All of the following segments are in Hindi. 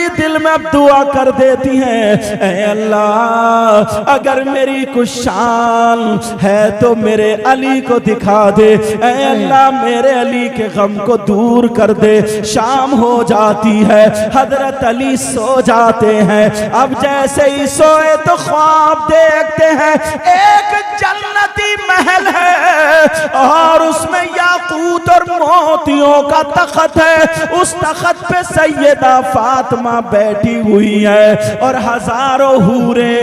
बीवी दिल में अब दुआ कर देती हैं, ऐ अल्लाह अगर मेरी कुछ शान है तो मेरे अली को दिखा दे, ऐ अल्लाह मेरे अली के गम को दूर कर दे। शाम हो जाती है, हजरत अली सो जाते हैं। अब जैसे ही सोए तो ख्वाब देखते हैं एक जन्नती महल है और उसमें याकूत और मोतियों का तख्त है। उस तख्त पे सैयदा फातिमा बैठी हुई है और हजारों हूरे,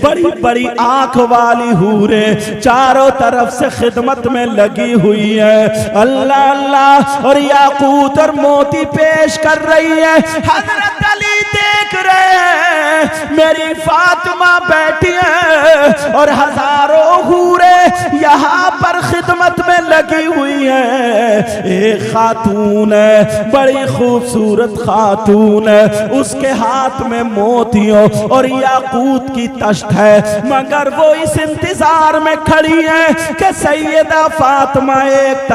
बड़ी बड़ी आंख वाली हूरे चारों तरफ से खिदमत में लगी हुई है। अल्लाह अल्लाह और याकूत और मोती पेश कर रही है। हजरत अली देख रहे हैं मेरी फातिमा बैठी है और हजारों हूरे यहाँ पर खिदमत में लगी हुई है। एक खातून है, बड़ी खूबसूरत खातून है, उसके हाथ में मोतियों और याकूत की तश्त है, मगर वो इस इंतजार में खड़ी है कि सैयदा फातिमा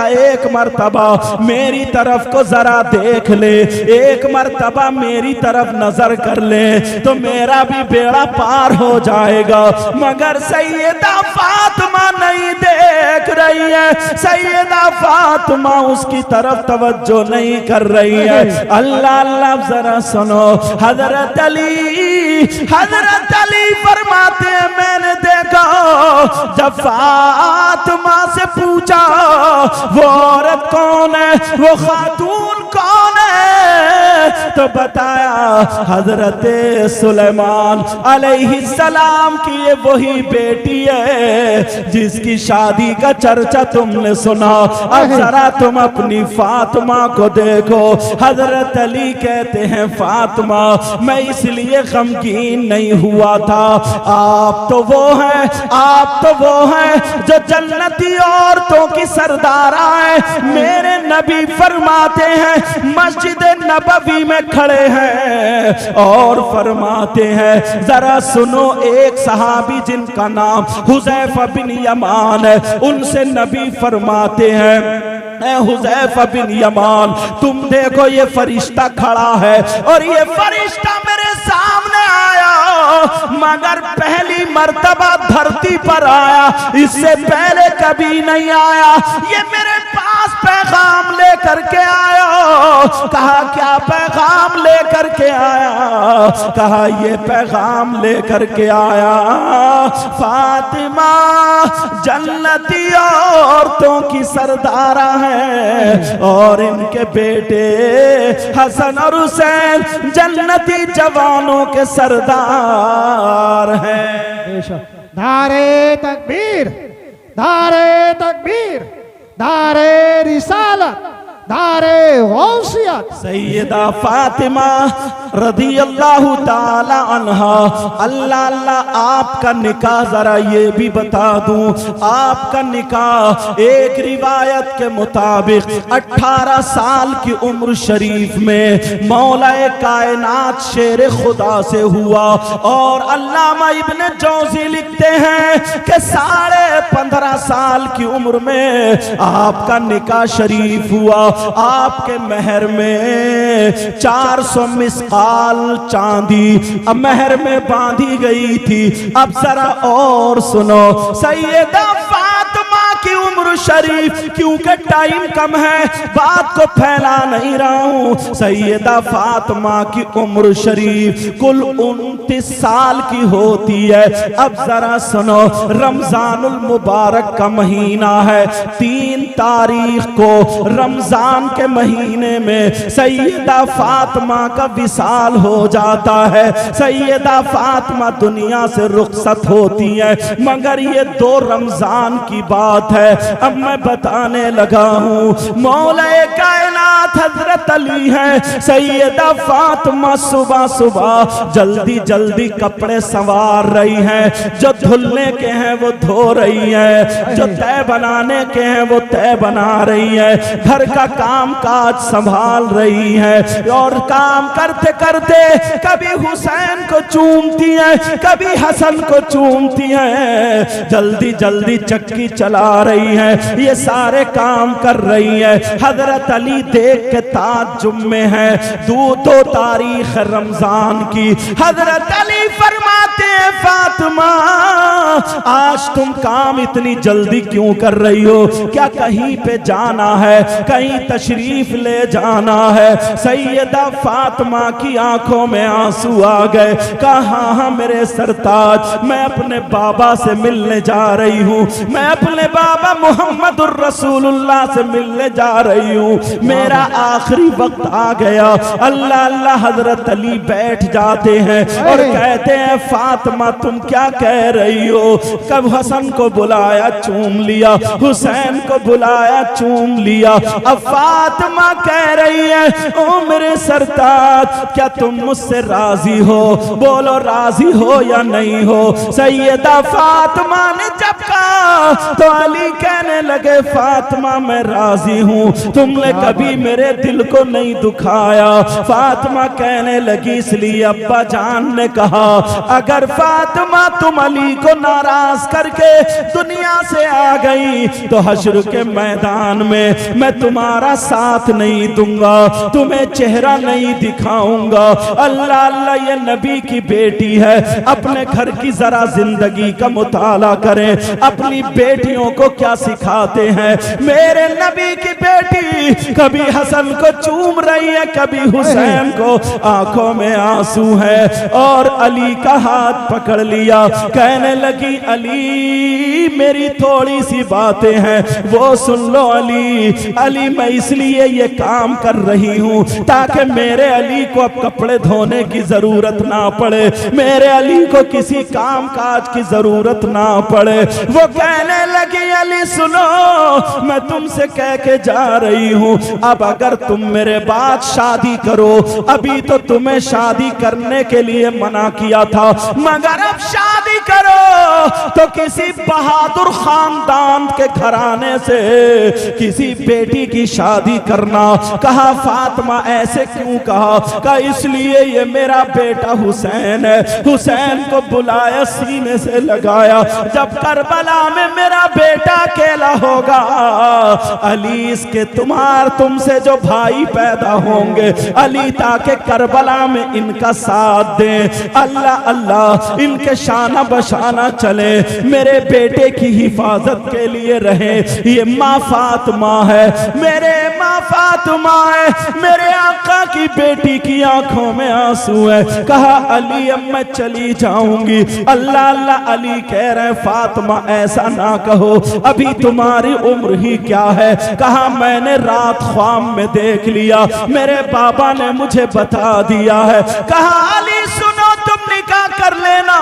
एक मर्तबा मेरी तरफ को जरा देख ले, एक मर्तबा मेरी तरफ नजर कर ले तो मेरा भी बेड़ा पार हो जाएगा। मगर सैयदा फातिमा नहीं देख रही है, सैयदा फातिमा उसकी तरफ तवज्जो नहीं कर रही है। अल्लाह अल्लाह जरा सुनो, हजरत अली फरमाते हैं मैंने देखा जब फातिमा से पूछा वो औरत कौन है, वो खातून कौन है, तो बताया हजरत सुलेमान अलैहिस्सलाम की ये वही बेटी है जिसकी शादी का चर्चा तुमने सुना। अब जरा तुम अपनी फातिमा को देखो। हजरत अली कहते हैं फातिमा मैं इसलिए गमगीन नहीं हुआ था, आप तो वो हैं, आप तो वो हैं जो जन्नती औरतों की सरदारा है। मेरे नबी फरमाते हैं मस्जिद नबवी में खड़े हैं और फरमाते हैं जरा सुनो, एक सहाबी जिनका नाम हुज़ैफा बिन यमान है, उनसे नबी फरमाते हैं हुज़ैफा बिन यमान तुम देखो ये फरिश्ता खड़ा है और ये फरिश्ता मेरे सामने आया मगर पहली मर्तबा धरती पर आया, इससे पहले कभी नहीं आया। ये मेरे पास पैगाम लेकर के आया। कहा क्या पैगाम लेकर के आया? कहा ये पैगाम लेकर के आया फातिमा जन्नती औरतों की सरदारा है और इनके बेटे हसन और हुसैन जन्नती जवानों के सरदार हैं। नारे तकबीर, नारे तकबीर, नारे रिसालत, नारे गौसियत। सैयदा फातिमा रदी अल्लाह ताला अन्हा, अल्लाह अल्लाह आपका निकाह जरा ये भी बता दूं, आपका निकाह एक रिवायत के मुताबिक 18 साल की उम्र शरीफ में मौलाए कायनात शेर खुदा से हुआ। और अल्लामा इब्न जौज़ी लिखते हैं कि 15.5 साल की उम्र में आपका निकाह शरीफ हुआ। आपके महर में 400 मिस्काल चांदी अब महर में बांधी गई थी। अब जरा और सुनो, सैयदा फातिमा की उम्र शरीफ, क्योंकि टाइम कम है बात को फैला नहीं रहा हूं, सैयदा फातिमा की उम्र शरीफ कुल 29 साल की होती है। अब जरा सुनो, रमजानुल मुबारक का महीना है, 3 तारीख को रमजान के महीने में सैयदा फातिमा का विसाल हो जाता है। सैयदा फातिमा दुनिया से रुखसत होती है, मगर ये 2 रमजान की बात है। अब मैं बताने लगा हूँ, मौलाए कायनात हजरत अली है, सैयदा फातिमा सुबह सुबह जल्दी जल्दी कपड़े संवार रही हैं, जो धुलने के हैं वो धो रही है, जो तय बनाने के हैं वो तय बना रही है, घर का काम काज संभाल रही है। और काम करते करते कभी हुसैन को चूमती है, कभी हसन को चूमती है, जल्दी जल्दी चक्की चला रही हैं, ये सारे काम कर रही हैं। हजरत अली देख के ताज्जुब में है। दो तारीख रमजान की, हजरत अली फरमाते हैं फातिमा आज तुम काम इतनी जल्दी क्यों कर रही हो? क्या कहीं पे जाना है, कहीं तशरीफ ले जाना है? सैयदा फातिमा की आंखों में आंसू आ गए। कहा हाँ मेरे सरताज, मैं अपने बाबा से मिलने जा रही हूँ, मैं अपने बाबा मोहम्मदुर रसूलुल्लाह से मिलने जा रही हूँ, मेरा आखिरी वक्त आ गया। अल्लाह अल्लाह। हजरत अली बैठ जाते हैं और कहते हैं फातिमा तुम क्या कह रही हो? कब हसन को बुलाया चूम लिया, हुसैन को बुलाया चूम लिया। अब फातिमा कह रही है ओ मेरे सरताज क्या तुम मुझसे राजी हो? बोलो राजी हो या नहीं हो? सैयदा फातिमा ने जब कहा तो अली कहने लगे फातिमा मैं राजी हूँ, तुमने कभी मेरे दिल को नहीं दुखाया। फातिमा कहने लगी इसलिए अब्बा जान ने कहा अगर फातिमा तुम अली को नाराज करके दुनिया से आ गई तो हश्र के मैदान में मैं तुम्हारा साथ नहीं दूंगा, तुम्हें चेहरा नहीं दिखाऊंगा। अल्लाह अल्लाह। ये नबी की बेटी है, अपने घर की जरा जिंदगी का मुताला करें, अपनी बेटियों को क्या सिखाते हैं। मेरे नबी की बेटी कभी हसन को चूम रही है, कभी हुसैन को, आंखों में आंसू है। और अली का हाथ पकड़ लिया, कहने लगी अली मेरी थोड़ी सी बातें हैं वो सुन लो। अली अली मैं इसलिए ये काम कर रही हूँ ताकि मेरे अली को अब कपड़े धोने की जरूरत ना पड़े, मेरे अली को किसी काम काज की जरूरत ना पड़े। वो कहने लगी अली सुनो मैं तुमसे कह के जा रही हूँ अब अगर तुम मेरे बाद शादी करो, अभी तो तुम्हें शादी करने के लिए मना किया था, मगर अब शादी करो तो किसी बहादुर खानदान के घराने से किसी बेटी की शादी करना। कहा फातिमा ऐसे क्यों कहा? कहा इसलिए ये मेरा बेटा हुसैन है। हुसैन को बुलाया, सीने से लगाया, जब करबला में मेरा बेटा अकेला होगा अली इसके तुमसे जो भाई पैदा होंगे अली ताकि करबला में इनका साथ दे। अल्लाह अल्लाह इनके शाना बशाना चले, मेरे बेटे की हिफाजत के लिए रहे। ये माँ फातिमा है, मेरे माँ फातिमा है, मेरे आका की बेटी की आंखों में आंसू है। कहा अली अब मैं चली जाऊंगी। अल्लाह अल्लाह। अली कह रहे फातिमा ऐसा ना कहो, अभी तुम्हारी उम्र ही क्या है। कहा मैंने रात ख्वाब में देख लिया, मेरे बाबा ने मुझे बता दिया है। कहा अली सुनो तुम निकाह कर लेना,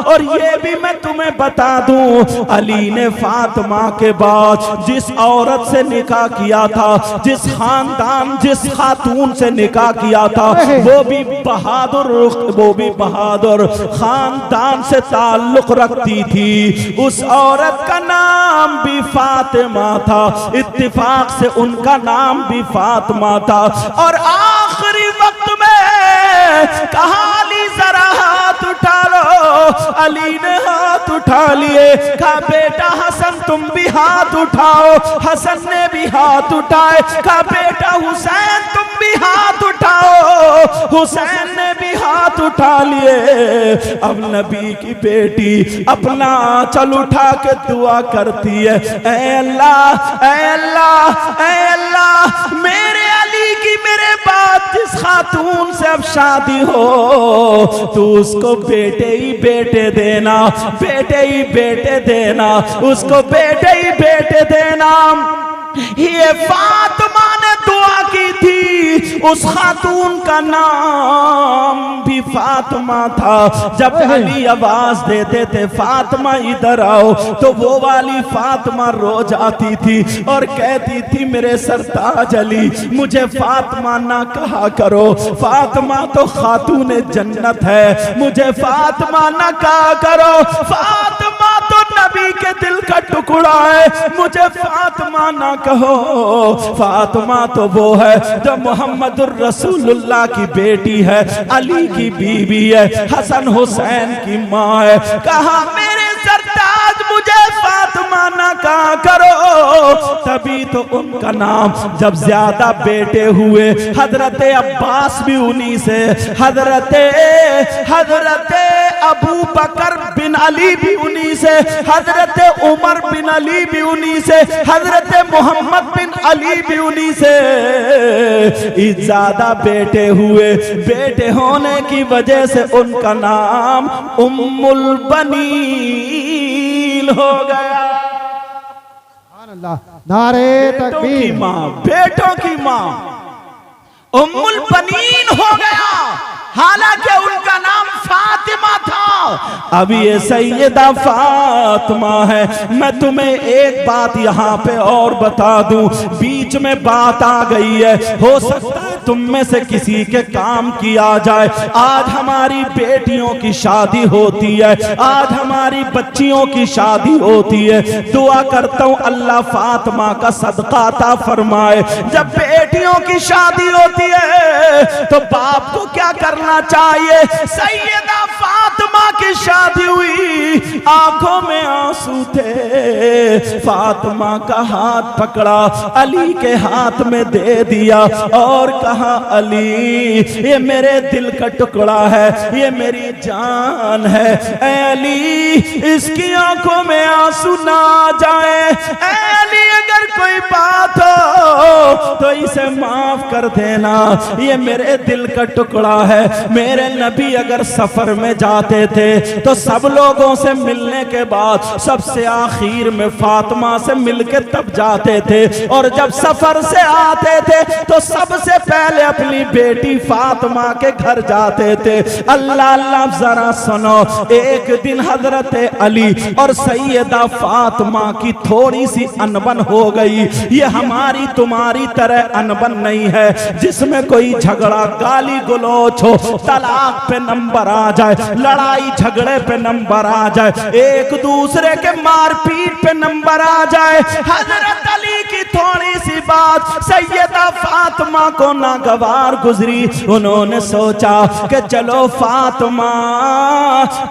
और ये भी मैं तुम्हें बता दूं अली ने फातिमा के बाद जिस औरत से निकाह किया था, जिस खानदान जिस खातून से निकाह किया था वो भी बहादुर खानदान से ताल्लुक रखती थी। उस औरत का नाम भी फातिमा था, इत्तिफाक से उनका नाम भी फातिमा था। और आखिरी वक्त में कहा अली जरा हाथ उठा लो। अली ने हाथ उठा लिए। कहा बेटा हसन तुम भी हाथ उठाओ। हसन ने भी हाथ उठाए। कहा बेटा हुसैन तुम भी हाथ उठाओ। हुसैन ने भी हाथ उठा लिए। अब नबी की बेटी अपना आंचल उठा के दुआ करती है, ऐ अल्लाह ऐ अल्लाह ऐ अल्लाह, मेरे अली की मेरे बाद जिस खातून से अब शादी हो तो उसको बेटे ही बेटे देना, बेटे ही बेटे देना, उसको बेटे ही बेटे देना। ये फातिमा ने दुआ की थी, उस खातून का नाम भी फातिमा था। जब अली आवाज देते थे फातिमा इधर आओ, तो वो वाली फातिमा रो जाती थी और कहती थी मेरे सरताज अली मुझे फातिमा ना कहा करो, फातिमा तो खातून जन्नत है, मुझे फातिमा ना कहा करो, फातिमा तो नबी के दिल का टुकड़ा है, मुझे फातिमा ना कहो। फातिमा तो वो है जो मोहम्मदुर रसूलुल्लाह की बेटी है, अली की बीवी है, हसन हुसैन की माँ है। कहा मेरे सरताज मुझे फातिमा ना कहा करो। तभी तो उनका नाम जब ज्यादा बेटे हुए, हजरत अब्बास भी उन्हीं से, हजरत अबू बकर बिन अली भी उन्हीं से, हजरत उमर बिन अली भी उन्हीं से, हजरत मोहम्मद बिन अली भी उन्हीं से ज्यादा बेटे हुए। बेटे होने की वजह से उनका नाम उम्मुल बनीन हो गया। नारे बेटों की तकबीर। माँ, बेटों की माँ उम्मुल बनीन हो गया, हालांकि उनका नाम फातिमा था। अब ये सैयदा फातिमा है। मैं तुम्हें एक बात यहाँ पे और बता दूं, बीच में बात आ गई है, हो सकता है तुम में से किसी के काम की आ जाए। आज हमारी बेटियों की शादी होती है, आज हमारी बच्चियों की शादी होती है। दुआ करता हूँ अल्लाह फातिमा का सदका अता फरमाए। जब बेटियों की शादी होती है तो बाप को क्या करना चाहिए? सैयदा फातिमा की शादी हुई, आंखों में आंसू थे, फातिमा का हाथ पकड़ा, अली के हाथ में दे दिया और कहा अली ये मेरे दिल का टुकड़ा है, ये मेरी जान है, ऐ अली इसकी आंखों में आंसू ना जाए, ऐ अली अगर कोई बात हो तो इसे माफ कर देना, ये मेरे दिल का टुकड़ा है। मेरे नबी अगर सफर में जाते थे तो सब लोगों से मिलने के बाद सबसे आखिर में फातिमा से मिलके तब जाते थे, और जब सफर से आते थे तो सबसे पहले अपनी बेटी फातिमा के घर जाते थे। अल्लाह अल्लाह जरा सुनो, एक दिन हजरत अली और सैयदा फातिमा की थोड़ी सी अनबन हो गई। ये हमारी तुम्हारी तरह अनबन नहीं है जिसमें कोई झगड़ा गाली गलौच हो, तलाक पे नंबर आ जाए, लड़ाई झगड़े पे नंबर आ जाए, एक दूसरे के मारपीट पे नंबर आ जाए। हजरत अली की थोड़ी सी बात सैयदा फातिमा को नागवार गुजरी। उन्होंने सोचा कि चलो फातिमा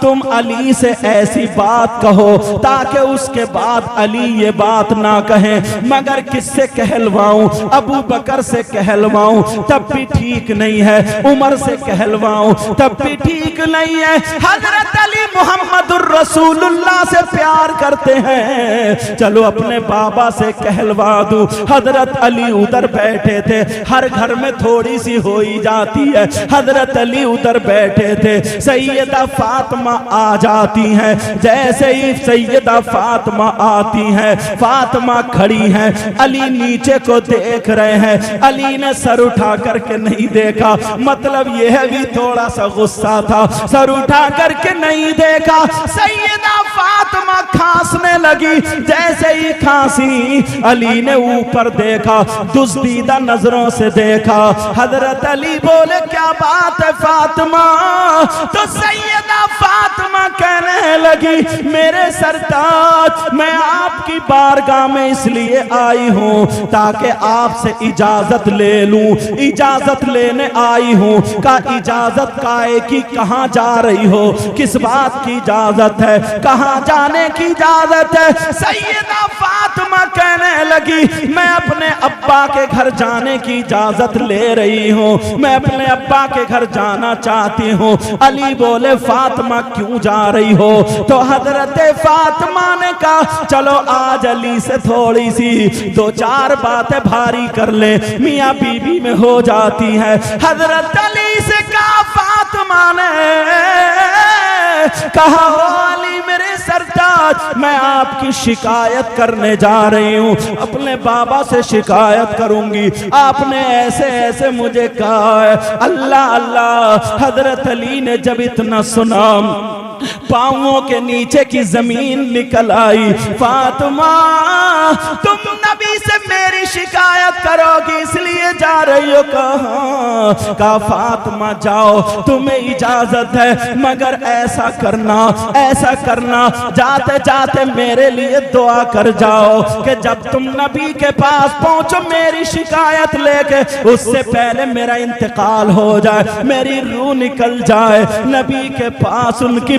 तुम अली से ऐसी बात कहो ताकि उसके बाद अली ये बात ना कहे, मगर किससे कहलवाऊं? अबू बकर से कहलवाऊं तब भी ठीक नहीं है, उमर से कहलवाऊं तब भी ठीक नहीं है। हजरत अली मुहम्मदुर रसूलुल्लाह से प्यार करते हैं, चलो अपने बाबा से कहलवा दूं। हजरत अली उधर बैठे थे, हर घर में थोड़ी सी हो ही जाती है। हजरत अली उधर बैठे थे, सैयदा फातिमा आ जाती हैं। जैसे ही सैयदा फातिमा आती हैं, फातिमा खड़ी हैं, अली नीचे को देख रहे हैं। अली ने सर उठा करके नहीं देखा, मतलब यह भी थोड़ा सा गुस्सा था, सर उठा करके नहीं देखा। सैयदा फातिमा खांसने लगी, जैसे ही खांसी अली ने ऊपर देखा, दुस्तीदा नजरों से देखा। हजरत अली बोले क्या बात है फातिमा? तो सैयदा फातिमा कहने लगी मेरे सरताज मैं आपकी बारगाह में इसलिए आई हूँ ताकि आपसे इजाजत ले लूं, इजाजत लेने आई हूँ। का इजाजत काहे की? कहाँ जा रही हो? किस बात की इजाजत है? कहाँ जाने की इजाजत है? सैयदा फातिमा कहने लगी मैं अपने अब्बा के घर जाने की इजाजत ले रही हूँ, मैं अपने अब्बा के घर जाना चाहती हूँ। अली बोले फातिमा क्यों जा रही हो? तो हजरत फातिमा ने कहा चलो आज अली से थोड़ी सी दो चार बातें भारी कर ले, मियाँ बीबी में हो जाती है। हजरत अली से कहा फातिमा ने कहा अली मेरे सरताज मैं आपकी शिकायत करने जा रही हूँ, अपने बाबा से शिकायत करूंगी, आपने ऐसे ऐसे मुझे कहा है। अल्लाह अल्लाह। हजरत अली ने जब इतना सुना पांवों के नीचे की जमीन निकल आई। फातिमा तुम नबी से मेरी शिकायत करोगी इसलिए जा रही हो? कहा फातिमा जाओ तुम्हें इजाजत है, मगर ऐसा करना जाते जाते मेरे लिए दुआ कर जाओ कि जब तुम नबी के पास पहुंचो मेरी शिकायत लेके उससे पहले मेरा इंतकाल हो जाए, मेरी रूह निकल जाए। नबी के पास उनकी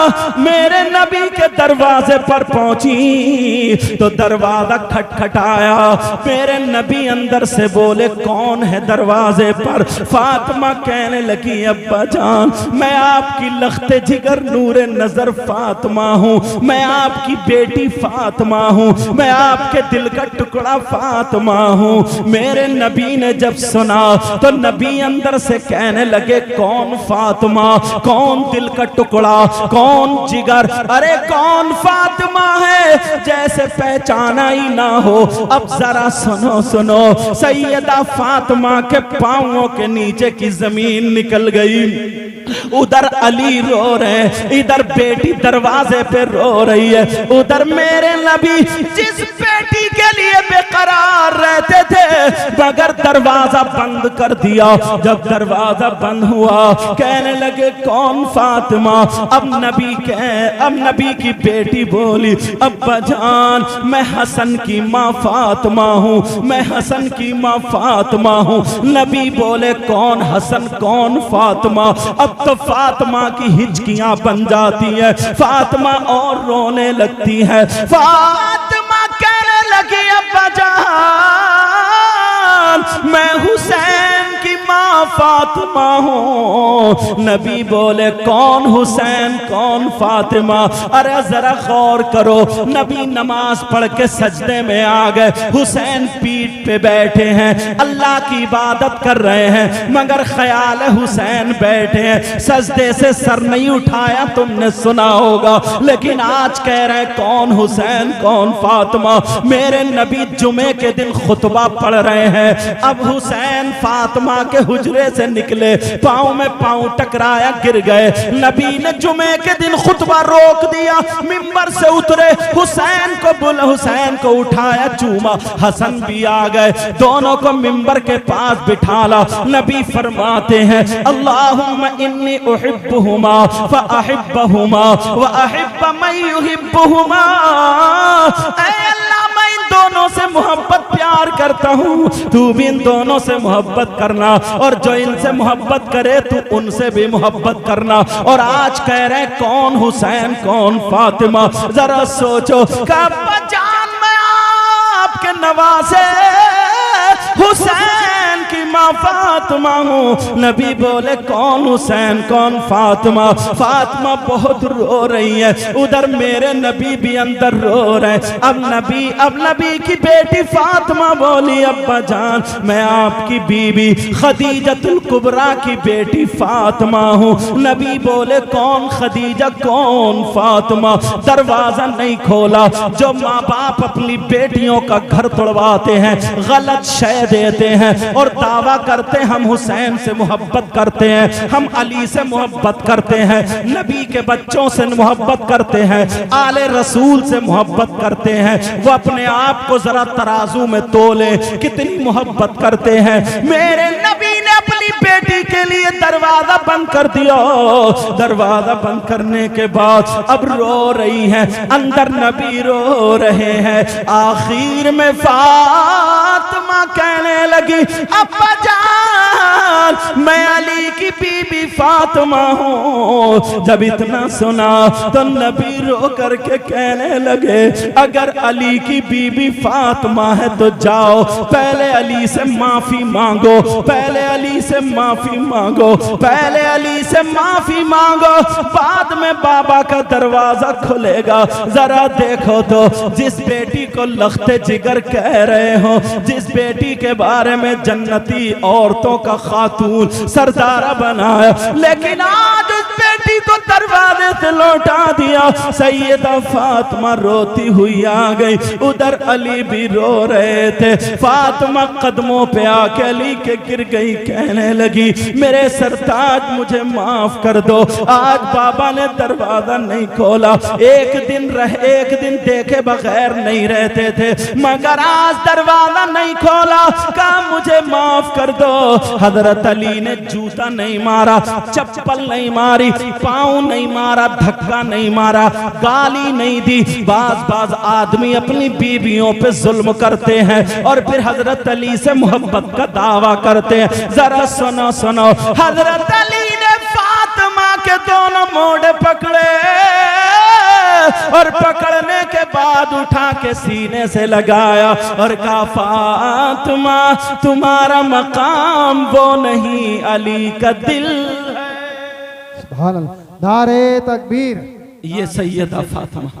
मेरे नबी के दरवाजे पर पहुंची तो दरवाजा खटखटाया। मेरे नबी अंदर से बोले कौन है दरवाजे पर? फातिमा कहने लगी अब्बा जान मैं आपकी लख्ते जिगर नूरे नजर फातिमा हूँ, मैं आपकी बेटी फातिमा हूँ, मैं आपके दिल का टुकड़ा फातिमा हूँ। मेरे नबी ने जब सुना तो नबी अंदर से कहने लगे कौन फातिमा, कौन दिल का टुकड़ा, कौन जिगर, अरे कौन फातिमा है जैसे पहचाना ही ना हो। अब जरा सुनो सुनो, सैयदा फातिमा के पांवों के नीचे की जमीन निकल गई। उधर अली रो रहे, इधर बेटी दरवाजे पे रो रही है। उधर मेरे नबी जिस बेटी के लिए बेकरार रहते थे मगर दरवाजा बंद कर दिया। जब दरवाजा बंद हुआ कहने लगे कौन फातिमा? अब नबी की बेटी बोली अब्बा जान मैं हसन की माँ फातिमा हूँ, मैं हसन की माँ फातिमा हूँ। नबी बोले कौन हसन कौन फातिमा? अब तो फातिमा की हिचकियां बन जाती है, फातिमा और रोने लगती है। फातिमा कहने लगी अब्बा जान मैं हुसैन की माँ फातिमा हूँ। नबी बोले कौन हुसैन कौन फातिमा? अरे जरा गौर करो, नबी नमाज पढ़ के सजदे में आ गए, हुसैन पीठ पे बैठे हैं, अल्लाह की इबादत कर रहे हैं मगर ख्याल है हुसैन बैठे हैं, सजदे से सर नहीं उठाया, तुमने सुना होगा। लेकिन आज कह रहे कौन हुसैन कौन फातिमा? मेरे नबी जुमे के दिन खुतबा पढ़ रहे हैं। अब हुसैन फातिमा के हुजरे से निकले, पाँव में पाँव टकराया, गिर गए। नबी ने जुमे के दिन खुतबा रोक दिया, मिंबर से उतरे, हुसैन को उठाया, चूमा। हसन भी आ गए, दोनों को मिंबर के पास बिठाला। नबी फरमाते हैं अल्लाहुम्मा इन्नी उहिब्बुहुमा फअहिब्बहुमा व अहिब्ब मन युहिब्बुहुमा। ऐ अल्लाह मैं इन दोनों से मोहब्बत प्यार करता हूँ, तू भी इन दोनों से मोहब्बत करना, और जो इनसे मोहब्बत करे तू उनसे भी मोहब्बत करना। और आज कह रहे कौन हुसैन कौन फातिमा? जरा सोचो, अब्बा जान मैं आपके नवासे हुसैन की माँ फातिमा हूँ। नबी बोले कौन हुसैन कौन फातिमा? फातिमा बहुत रो रही है, उधर मेरे नबी भी अंदर रो रहे। अब नबी की बेटी फातिमा बोली अब्बा जान मैं आपकी बीबी खदीजतुल कुबरा की बेटी फातिमा हूँ। नबी बोले कौन खदीजा कौन फातिमा? दरवाजा नहीं खोला। जो माँ बाप अपनी बेटियों का घर तोड़वाते हैं, गलत शय देते हैं और दावा करते हैं हम हुसैन से मोहब्बत करते हैं, हम अली से मोहब्बत करते हैं, नबी के बच्चों से मोहब्बत करते हैं, आले रसूल से मोहब्बत करते हैं, वो अपने आप को जरा तराजू में तोले कितनी मोहब्बत करते हैं। मेरे नबी ने अपनी बेटी के लिए दरवाजा बंद कर दिया। दरवाजा बंद करने के बाद अब रो रही है, अंदर नबी रो रहे हैं। आखिर में फातिमा कहने लगी अब्बा जान मैं अली की बीबी फातिमा हूँ। जब इतना सुना तो नबी रो करके कहने लगे अगर अली की बीबी फातिमा है तो जाओ पहले अली से माफी मांगो, पहले अली से माफी मांगो, पहले अली से माफी मांगो, बाद में बाबा का दरवाजा खुलेगा। जरा देखो तो जिस बेटी को लख्ते जिगर कह रहे हो, जिस बेटी के बारे में जन्नती औरतों का खातून सरदारा बनाया, लेकिन आज उस बेटी को दरवाजे से लौटा दिया। सैयदा फातिमा रोती हुई आ गई, उधर अली भी रो रहे थे। फातिमा कदमों पे आके अली के गिर गई, कहने लगी मेरे सरताज मुझे माफ कर दो, आज बाबा ने दरवाजा नहीं खोला, एक दिन देखे बगैर नहीं रहते थे मगर आज दरवाजा नहीं खोला, कहा मुझे माफ कर दो। हजरत अली ने जूता नहीं मारा, चप्पल नहीं मारी, पाँव नहीं मारा, धक्का नहीं मारा, गाली नहीं दी। बाज आदमी अपनी बीवियों पे जुल्म करते हैं और फिर हजरत अली से मोहब्बत का दावा करते हैं। जरा सुनो, हजरत अली ने फातिमा के के दोनों मोड़ पकड़े और पकड़ने के बाद उठा के सीने से लगाया और कहा फातिमा तुम्हारा मकाम वो नहीं अली का दिल है। सुभान अल्लाह। नारे तकबीर। ये सैयदा फातिमा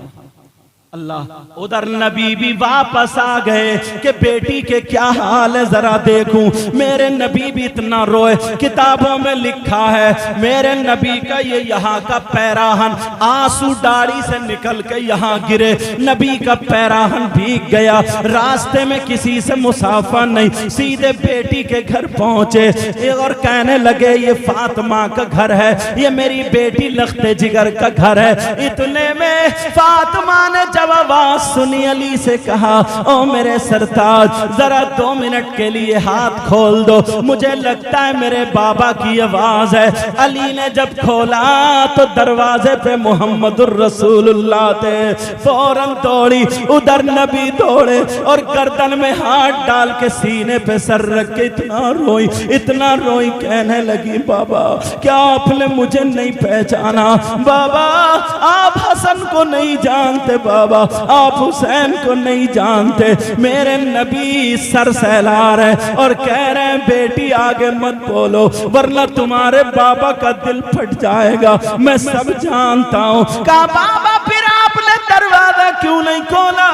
अल्लाह। उधर नबी भी वापस आ गए कि बेटी के क्या हाल है जरा देखूं। मेरे नबी भी इतना रोए, किताबों में लिखा है मेरे नबी का ये यहाँ का पैराहन आंसू दाढ़ी से निकल के यहाँ गिरे, नबी का पैराहन भीग गया। रास्ते में किसी से मुसाफा नहीं, सीधे बेटी के घर पहुंचे और कहने लगे ये फातिमा का घर है, ये मेरी बेटी लख्ते जिगर का घर है। इतने में फातिमा ने जब आवाज सुनी अली से कहा ओ मेरे सरताज जरा 2 मिनट के लिए हाथ खोल दो, मुझे लगता है मेरे बाबा की आवाज है। अली ने जब खोला तो दरवाजे पे मोहम्मदुर रसूलुल्लाह थे। फौरन दौड़ी, उधर नबी दौड़े और गर्दन में हाथ डाल के सीने पे सर रख के इतना रोई कहने लगी बाबा क्या आपने मुझे नहीं पहचाना? बाबा आप हसन को नहीं जानते, बाबा आप हुसैन को नहीं जानते। मेरे नबी सर सहला रहे और कह रहे हैं बेटी आगे मत बोलो वरना तुम्हारे बाबा का दिल फट जाएगा, मैं सब जानता हूं। कहा बाबा फिर आपने दरवाजा क्यों नहीं खोला?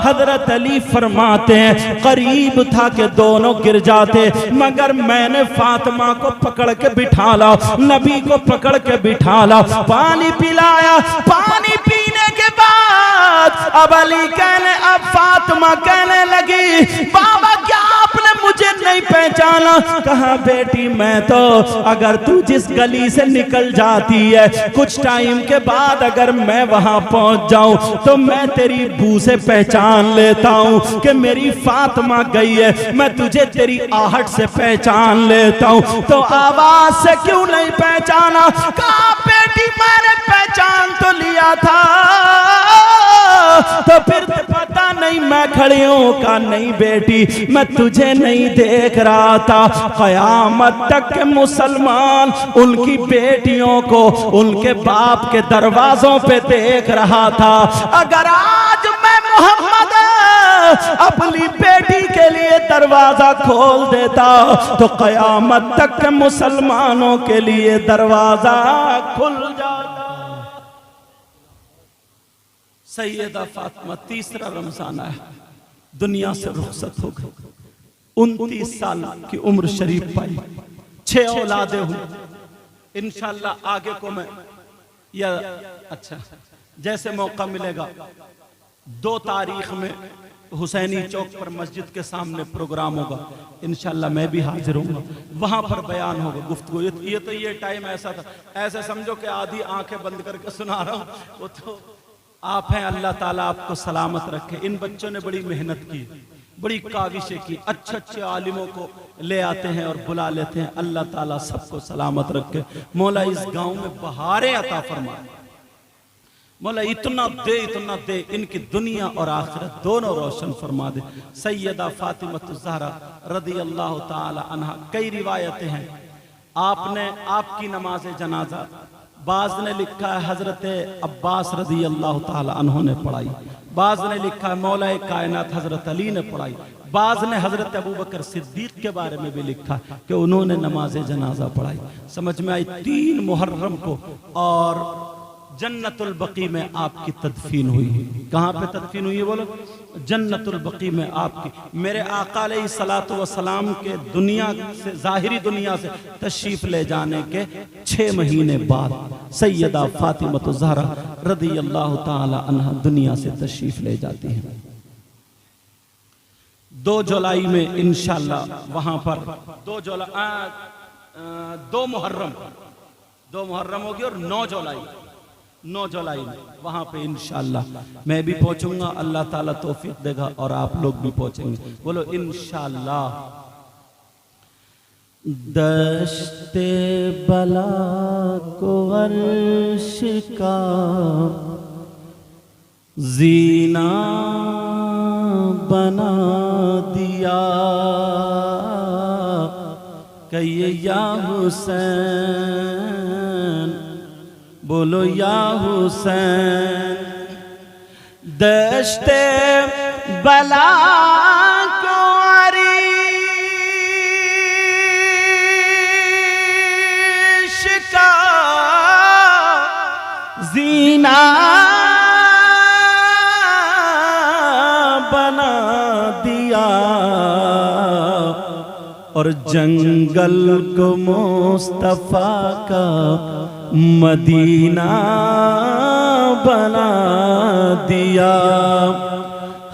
हजरत अली फरमाते हैं करीब था कि दोनों गिर जाते, मगर मैंने फातिमा को पकड़ के बिठा ला, नबी को पकड़ के बिठा ला, पानी पिलाया। पानी पीने के बाद अब अली कहने अब फातिमा कहने लगी बाबा क्या आपने मुझे नहीं पहचाना? कहा बेटी मैं तो अगर तू जिस गली से निकल जाती है कुछ टाइम के बाद अगर मैं वहां पहुंच जाऊं तो मैं तेरी बू से पहचान लेता हूं कि मेरी फातिमा गई है, मैं तुझे तेरी आहट से पहचान लेता हूं, तो आवाज से क्यों नहीं पहचाना? कहा बेटी मैंने पहचान तो लिया था तो फिर पता नहीं मैं खड़ी हूं। का नहीं बेटी मैं तुझे नहीं देख रहा था, कयामत तक के मुसलमान उनकी बेटियों को उनके बाप के दरवाजों पे देख रहा था। अगर आज मैं मोहम्मद अपनी बेटी के लिए दरवाजा खोल देता तो कयामत तक के मुसलमानों के लिए दरवाजा खुल जाता। सैयदा फातिमा तीसरा रमजान आया, दुनिया से रुखसत हो गई, 29 साल की उम्र शरीफ पाई, 6 औलादे हुई। इंशाल्लाह आगे को मैं या अच्छा जैसे मौका मिलेगा 2 तारीख में हुसैनी चौक पर मस्जिद के सामने प्रोग्राम होगा, इंशाल्लाह मैं भी हाजिर हूँगा, वहां पर बयान होगा गुफ्तगू। ये टाइम ऐसा था, ऐसे समझो कि आधी आंखें बंद करके सुना रहा हूँ, वो तो आप हैं। अल्लाह ताला आपको सलामत रखे। इन बच्चों ने बड़ी मेहनत की, बड़ी काविशें की, अच्छे अच्छे आलिमों को ले आते हैं और बुला लेते हैं। अल्लाह ताला सबको सलामत रखे। मौला इस गांव में बहारें अता फरमाए, मौला इतना दे इनकी दुनिया और आखिरत दोनों रोशन फरमा दे। सैयदा फातिमा ज़हरा रदी अल्लाह ताला अन्हा, कई रिवायतें हैं आपने आपकी नमाज जनाजा बाज ने लिखा है हजरत अब्बास रदी अल्लाह ताला अन्हु ने पढ़ाई, बाज ने लिखा है मौला कायनात हजरत अली ने पढ़ाई, बाज ने हजरत अबू बकर सिद्दीक के बारे में भी लिखा कि उन्होंने नमाज जनाजा पढ़ाई। समझ में आई 3 मुहर्रम को और जन्नतुल बकी में आपकी तदफीन हुई। कहाँ पे तदफीन हुई है बोलो? जन्नतुल बकी में आपकी। मेरे आका अलैहिस्सलातु वस्सलाम के दुनिया से ज़ाहिरी दुनिया से तशरीफ ले जाने के 6 महीने बाद सैयदा फातिमा ज़हरा रदी अल्लाह ताला अन्हा दुनिया से तशरीफ ले जाती हैं। 2 जुलाई में इंशाल्लाह वहां पर 2 मुहर्रम होगी और 9 जुलाई में वहां पे इंशाल्लाह मैं भी पहुंचूंगा, अल्लाह ताला तौफीक देगा और आप लोग भी पहुंचेंगे। बोलो इंशाल्लाह। दश्ते बला को अर्श का जीना बना दिया, कहिए या हुसैन बोलो या हुसैन। दश्ते बला को अरीश का जीना बना दिया और जंगल को मुस्तफा का मदीना बना दिया।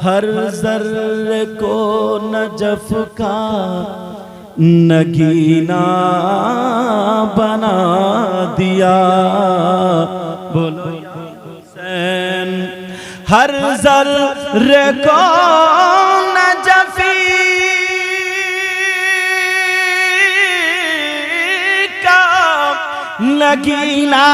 हर जर्रे को नजफ का नगीना बना दिया। बोलो हुसैन। हर जर्रे को नजफी का नगीना